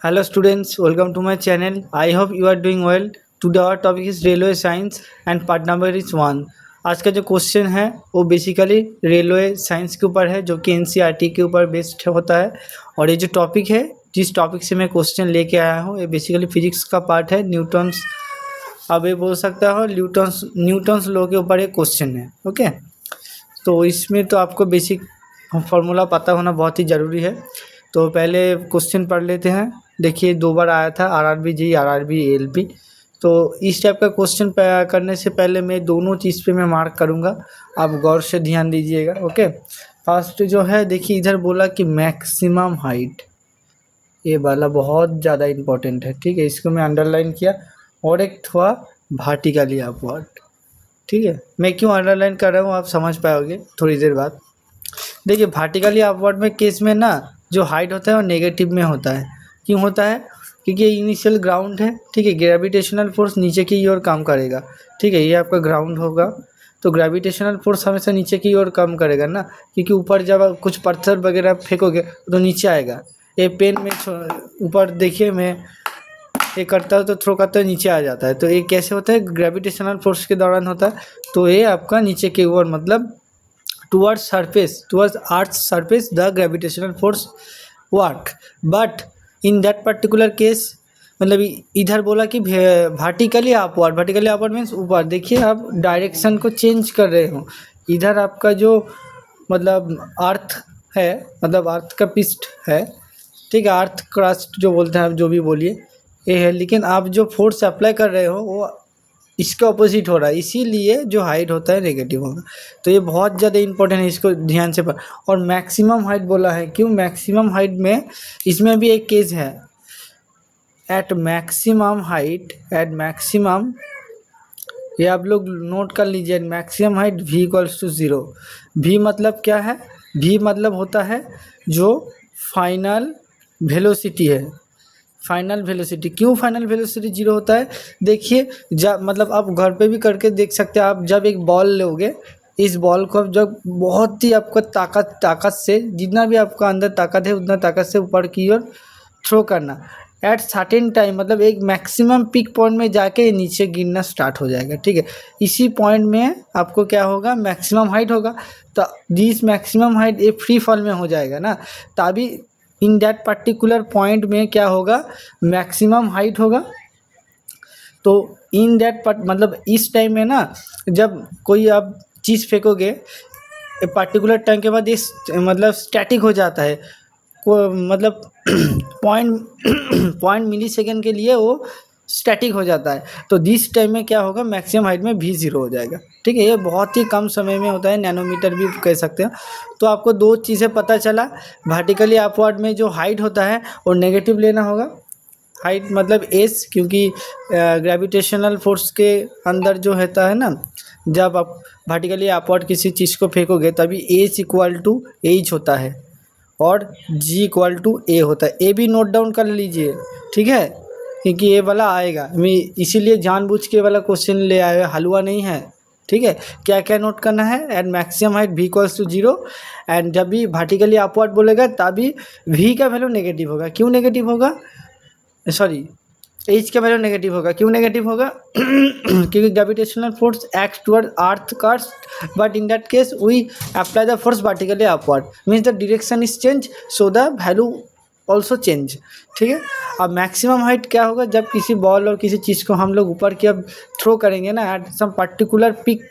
Hello students, welcome to my channel. I hope you are doing well. Today our topic is railway science and part number is 1. आज का जो question है वो basically railway science के ऊपर है जो कि एनसीईआरटी के ऊपर बेस्ड होता है। और ये जो टॉपिक है जिस टॉपिक से मैं क्वेश्चन लेके आया हूँ ये बेसिकली फिजिक्स का पार्ट है। न्यूटन्स, अब ये बोल सकता हो न्यूटन्स लॉ के ऊपर एक क्वेश्चन है। ओके, तो इसमें तो आपको बेसिक फार्मूला पता होना बहुत ही ज़रूरी है। तो पहले क्वेश्चन पढ़ लेते हैं। देखिए 2 बार आया था आरआरबी जी, आरआरबी एएलपी। तो इस टाइप का क्वेश्चन करने से पहले मैं दोनों चीज़ पे मैं मार्क करूँगा, आप गौर से ध्यान दीजिएगा। ओके, फर्स्ट जो है देखिए इधर बोला कि मैक्सिमम हाइट, ये वाला बहुत ज़्यादा इम्पोर्टेंट है। ठीक है, इसको मैं अंडरलाइन किया। और एक थोड़ा वर्टिकली अपवर्ड। ठीक है, मैं क्यों अंडरलाइन कर रहा हूँ आप समझ पाओगे थोड़ी देर बाद। देखिए वर्टिकली अपवर्ड में केस में ना जो हाइट होता है वो नेगेटिव में होता है। क्यों होता है? क्योंकि ये इनिशियल ग्राउंड है। ठीक है, ग्रेविटेशनल फोर्स नीचे की ओर काम करेगा। ठीक है, ये आपका ग्राउंड होगा तो ग्रेविटेशनल फोर्स हमेशा नीचे की ओर काम करेगा ना, क्योंकि ऊपर जब आप कुछ पत्थर वगैरह फेंकोगे तो नीचे आएगा। ये पेन में ऊपर देखिए मैं ये करता हूँ तो थ्रो करता है नीचे आ जाता है। तो ये कैसे होता है? ग्रेविटेशनल फोर्स के दौरान होता है। तो ये आपका नीचे की ओर मतलब towards earth's surface the gravitational force work, but in that particular case मतलब इधर बोला कि वर्टिकली अपवर्ड मीन्स ऊपर। देखिए आप डायरेक्शन को चेंज कर रहे हो। इधर आपका जो मतलब अर्थ है, मतलब अर्थ का पिस्ट है। ठीक है, अर्थ क्रस्ट जो बोलते हैं आप जो भी बोलिए ये है, लेकिन आप जो फोर्स अप्लाई कर रहे हो वो इसके ऑपोजिट हो रहा है, इसीलिए जो हाइट होता है नेगेटिव होगा। तो ये बहुत ज़्यादा इंपॉर्टेंट है, इसको ध्यान से पढ़। और मैक्सिमम हाइट बोला है, क्यों? मैक्सिमम हाइट में इसमें भी एक केस है। At maximum height, at maximum, ये आप लोग नोट कर लीजिए। Maximum height v equals to 0। v मतलब क्या है? v मतलब होता है जो फाइनल वेलोसिटी है। फाइनल वेलोसिटी, क्यों फाइनल वेलोसिटी 0 होता है? देखिए जब मतलब आप घर पे भी करके देख सकते हैं। आप जब एक बॉल लोगे, इस बॉल को आप जब बहुत ही आपको ताकत से, जितना भी आपका अंदर ताकत है उतना ताकत से ऊपर की ओर थ्रो करना। एट सर्टेन टाइम मतलब एक मैक्सिमम पीक पॉइंट में जाके नीचे गिरना स्टार्ट हो जाएगा। ठीक है, इसी पॉइंट में आपको क्या होगा? मैक्सिमम हाइट होगा। तो दिस मैक्सिमम हाइट ये फ्री फॉल में हो जाएगा ना, तभी इन दैट पर्टिकुलर पॉइंट में क्या होगा? मैक्सिमम हाइट होगा। तो इन दैट मतलब इस टाइम में ना जब कोई आप चीज़ फेंकोगे पर्टिकुलर टाइम के बाद इस मतलब स्टैटिक हो जाता है। मतलब पॉइंट मिली सेकेंड के लिए वो स्टैटिक हो जाता है। तो दिस टाइम में क्या होगा? मैक्सिमम हाइट में भी 0 हो जाएगा। ठीक है, ये बहुत ही कम समय में होता है, नैनोमीटर भी कह सकते हैं। तो आपको 2 चीज़ें पता चला। वर्टिकली अपवर्ड में जो हाइट होता है वो नेगेटिव लेना होगा। हाइट मतलब एस, क्योंकि ग्रेविटेशनल फोर्स के अंदर जो होता है ना, जब आप वर्टिकली अपवर्ड किसी चीज़ को फेंकोगे तभी एस इक्वल टू एच होता है और जी इक्वल टू ए होता है। ए भी नोट डाउन कर लीजिए। ठीक है, क्योंकि ये वाला आएगा, मैं इसीलिए जानबूझ के वाला क्वेश्चन ले आया, हलवा नहीं है। ठीक है, क्या क्या नोट करना है? And maximum height v equals to 0 and जब भी वर्टिकली अपवर्ड बोलेगा तभी v का वैल्यू नेगेटिव होगा। क्यों नेगेटिव होगा? सॉरी, एच का वैल्यू नेगेटिव होगा। क्यों नेगेटिव होगा? क्योंकि gravitational force act toward earth crust, but in that case we apply the force vertically upward, means the direction is change, so the value also change. ठीक है, अब maximum height क्या होगा? जब किसी बॉल और किसी चीज़ को हम लोग ऊपर की अब थ्रो करेंगे ना at some particular peak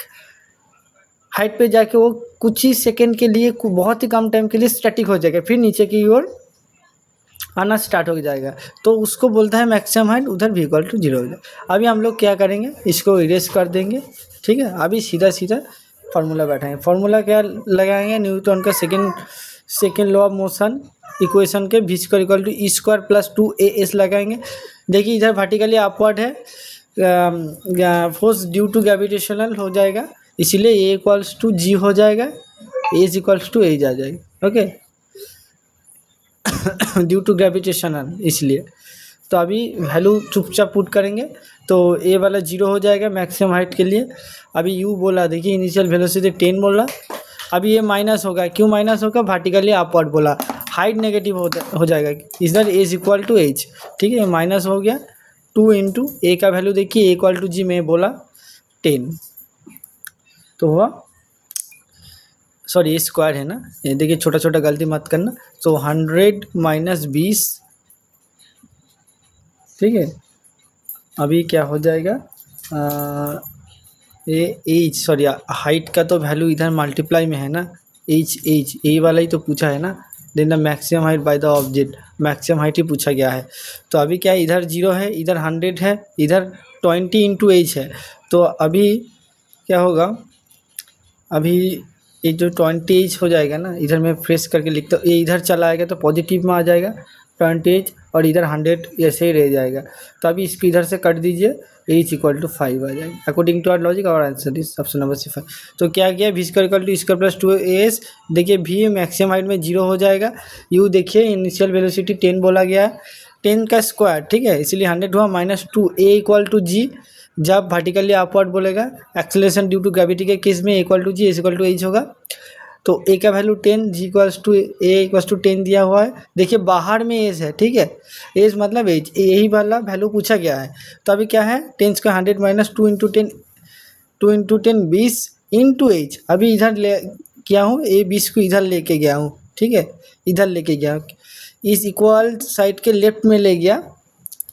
height पे जाके वो कुछ ही सेकेंड के लिए, बहुत ही कम टाइम के लिए स्टैटिक हो जाएगा, फिर नीचे की ओर आना स्टार्ट हो जाएगा। तो उसको बोलता है मैक्सिमम हाइट, उधर v इक्वल टू 0 हो जाए। अभी हम लोग क्या करेंगे? इसको इरेज कर देंगे। ठीक है, अभी सीधा सीधा फार्मूला बैठाएंगे। फार्मूला क्या लगाएंगे? न्यूटन का second law of motion equation के v square equal to e square plus 2as लगाएंगे। देखिए इधर वर्टिकली अपवर्ड है, फोर्स ड्यू टू ग्रेविटेशनल हो जाएगा, इसीलिए a इक्वल्स टू g हो जाएगा, एज इक्वल्स टू एज आ जाएगा। ओके, ड्यू टू ग्रेविटेशनल, इसलिए। तो अभी वैल्यू चुपचाप पुट करेंगे तो ए वाला 0 हो जाएगा मैक्सिमम हाइट के लिए। अभी यू बोला, देखिए इनिशियल वेलोसिटी 10 बोला, अभी ये माइनस होगा। क्यों माइनस होगा? वर्टिकली अपवर्ड बोला। हाइट नेगेटिव हो जाएगा, इधर एज इक्वल टू एच, ठीक है, माइनस हो गया 2 इंटू ए का वैल्यू देखिए, इक्वल टू जी में बोला 10, तो हुआ सॉरी ए स्क्वायर है ना, ये देखिए छोटा छोटा गलती मत करना। तो 100 माइनस 20, ठीक है, अभी क्या हो जाएगा, ये एच सॉरी हाइट का तो वैल्यू इधर मल्टीप्लाई में है ना, एच ए वाला ही तो पूछा है ना, then the maximum height by the object, maximum height ही पूछा गया है। तो अभी क्या है, इधर 0 है, इधर 100 है, इधर 20 इंटू एच है। तो अभी क्या होगा, अभी ये जो 20 हो जाएगा ना, इधर मैं फ्रेश करके लिखता हूँ, ये इधर चला आएगा तो पॉजिटिव में आ जाएगा 20 और इधर 100 ऐसे ही रह जाएगा। तो अभी इसको इधर से कट दीजिए, एच इक्वल टू 5 आ जाएगा। According to our logic our answer is option number C 5। तो क्या किया, v square equal to square plus 2as, देखिए वी मैक्सिमम हाइट में 0 हो जाएगा, यू देखिए इनिशियल वेलोसिटी 10 बोला गया है, 10 का स्क्वायर, ठीक है, इसलिए 100 हुआ minus 2 a equal to g, जब वर्टिकली अपवर्ड बोलेगा एक्सेलरेशन ड्यू टू ग्रेविटी के केस में equal to g equal to H होगा। तो ए का value 10, g equals to a equals to 10 दिया हुआ है, देखिए बाहर में एज है, ठीक है, एज मतलब एज, यही वाला वैल्यू पूछा गया है। तो अभी क्या है, 10 का 100 माइनस 2 इंटू 10 20 इंटू एच, अभी इधर ले किया हूँ, ए 20 को इधर लेके गया हूँ, ठीक है, इधर लेके गया, इस इक्वल साइड के लेफ्ट में ले गया,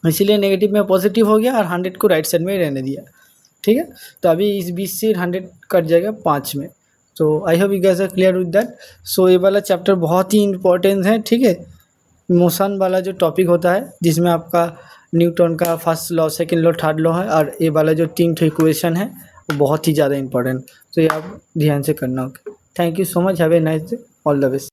इसीलिए नेगेटिव में पॉजिटिव हो गया और 100 को राइट साइड में रहने दिया, ठीक है। तो अभी इस 20 से 100 कट जाएगा 5 में। तो I hope you guys are clear with that. So ये वाला चैप्टर बहुत ही इंपॉर्टेंट है, ठीक है, मोशन वाला जो टॉपिक होता है जिसमें आपका न्यूटन का first law, second law, third law है, और ये वाला जो 3 इक्वेशन है वो बहुत ही ज़्यादा इंपॉर्टेंट, तो ये आप ध्यान से करना। Okay, thank you so much, have a nice day, all the best.